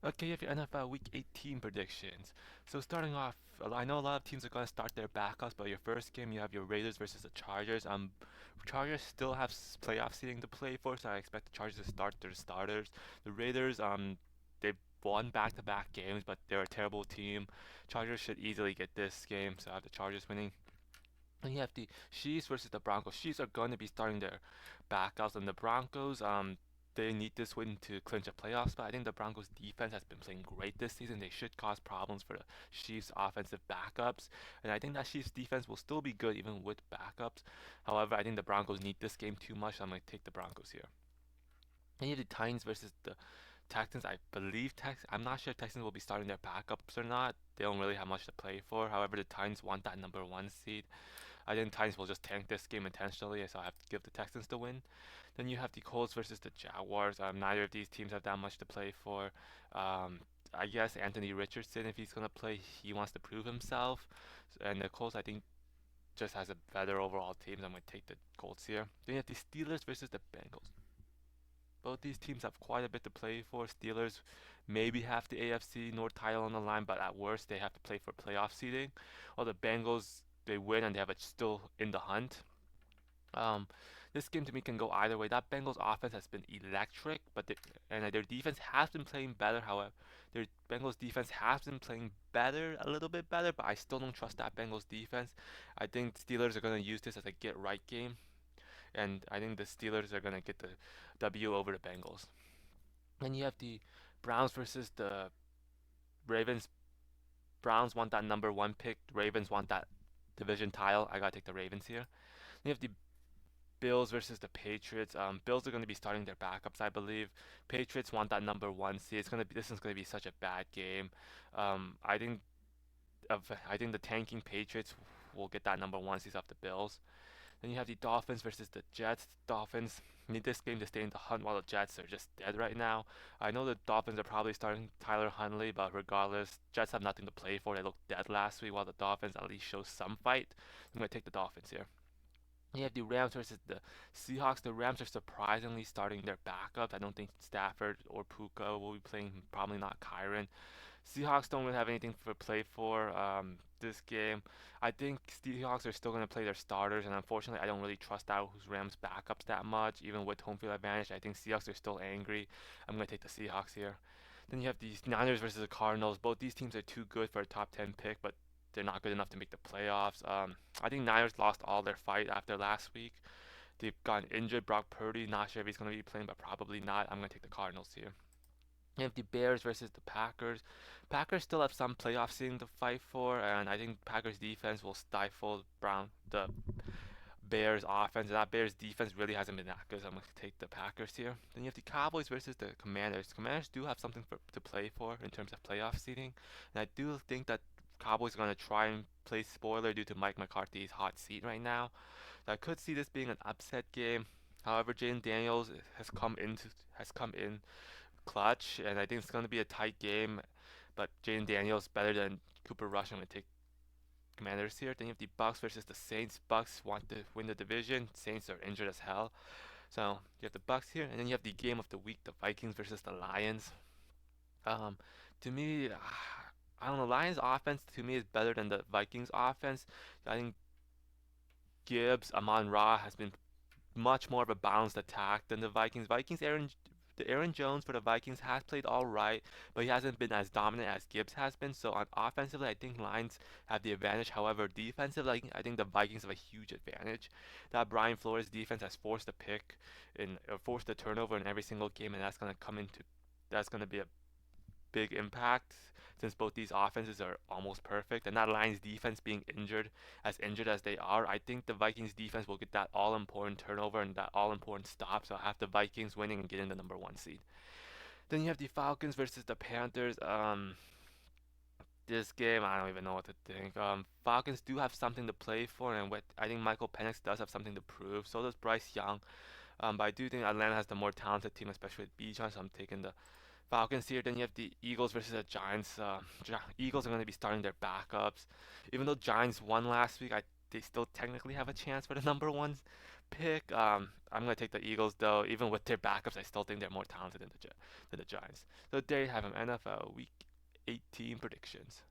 Okay, you have your NFL Week 18 predictions. So starting off, I know a lot of teams are going to start their backups, but your first game you have your Raiders versus the Chargers. Chargers still have playoff seeding to play for, so I expect the Chargers to start their starters. The Raiders, they've won back-to-back games, but they're a terrible team. Chargers should easily get this game, so I have the Chargers winning. And you have the Chiefs versus the Broncos. Chiefs are going to be starting their backups, and the Broncos, they need this win to clinch a playoff spot. I think the Broncos defense has been playing great this season. They should cause problems for the Chiefs offensive backups, and I think that Chiefs defense will still be good even with backups. However, I think the Broncos need this game too much, so I'm going to take the Broncos here. And you have the Titans versus the Texans. I'm not sure if Texans will be starting their backups or not. They don't really have much to play for. However, the Titans want that number one seed. I think Titans will just tank this game intentionally, so I have to give the Texans the win. Then you have the Colts versus the Jaguars. Neither of these teams have that much to play for. Um, I guess Anthony Richardson, if he's gonna play, he wants to prove himself. And the Colts, I think, just has a better overall team. So I'm gonna take the Colts here. Then you have the Steelers versus the Bengals. Both these teams have quite a bit to play for. Steelers maybe have the AFC North title on the line, but at worst they have to play for playoff seeding. While the Bengals, they win and they have it still in the hunt. Um, this game to me can go either way. That Bengals offense has been electric, and their defense has been playing better. However, their Bengals defense has been playing better, a little bit better, but I still don't trust that Bengals defense. I think Steelers are going to use this as a get right game, and I think the Steelers are going to get the W over the Bengals. Then you have the Browns versus the Ravens. Browns want that number one pick. Ravens want that division title. I gotta take the Ravens here. Then you have the Bills versus the Patriots. Bills are going to be starting their backups, I believe. Patriots want that number one seed. This is going to be such a bad game. Um, I think I think the tanking Patriots will get that number one seed off the Bills. Then you have the Dolphins versus the Jets. Dolphins need this game to stay in the hunt while the Jets are just dead right now. I know the Dolphins are probably starting Tyler Huntley, but regardless, Jets have nothing to play for. They looked dead last week while the Dolphins at least show some fight. I'm going to take the Dolphins here. You have the Rams versus the Seahawks. The Rams are surprisingly starting their backups. I don't think Stafford or Puka will be playing, probably not Kyron. Seahawks don't really have anything to play for this game. I think Seahawks are still going to play their starters, and unfortunately, I don't really trust those Rams backups that much, even with home field advantage. I think Seahawks are still angry. I'm going to take the Seahawks here. Then you have these Niners versus the Cardinals. Both these teams are too good for a top 10 pick, but they're not good enough to make the playoffs. I think Niners lost all their fight after last week. They've gotten injured. Brock Purdy, not sure if he's going to be playing, but probably not. I'm going to take the Cardinals here. You have the Bears versus the Packers. Packers still have some playoff seeding to fight for, and I think Packers defense will stifle the Bears offense. And that Bears defense really hasn't been that good, so I'm going to take the Packers here. Then you have the Cowboys versus the Commanders. Commanders do have something to play for in terms of playoff seeding, and I do think that Cowboys are going to try and play spoiler due to Mike McCarthy's hot seat right now. So I could see this being an upset game. However, Jaden Daniels has come in clutch, and I think it's going to be a tight game. But Jaden Daniels better than Cooper Rush. I'm going to take Commanders here. Then you have the Bucks versus the Saints. Bucks want to win the division. Saints are injured as hell. So you have the Bucks here, and then you have the game of the week: the Vikings versus the Lions. Um, to me, I don't know. Lions offense to me is better than the Vikings offense. I think Gibbs, Amon Ra has been much more of a balanced attack than the Vikings. The Aaron Jones for the Vikings has played all right, but he hasn't been as dominant as Gibbs has been. So on offensively, I think Lions have the advantage. However, defensively, I think the Vikings have a huge advantage. That Brian Flores defense has forced a pick forced a turnover in every single game, and that's gonna be a big impact since both these offenses are almost perfect. And that Lions defense being injured as they are, I think the Vikings defense will get that all important turnover and that all important stop. So I have the Vikings winning and getting the number one seed. Then you have the Falcons versus the Panthers. This game, I don't even know what to think. Falcons do have something to play for, and I think Michael Penix does have something to prove. So does Bryce Young. But I do think Atlanta has the more talented team, especially with Bijan. So I'm taking the Falcons here. Then you have the Eagles versus the Giants. Eagles are going to be starting their backups. Even though Giants won last week, they still technically have a chance for the number one pick. I'm gonna take the Eagles though. Even with their backups, I still think they're more talented than the Giants. So there you have them. NFL Week 18 predictions.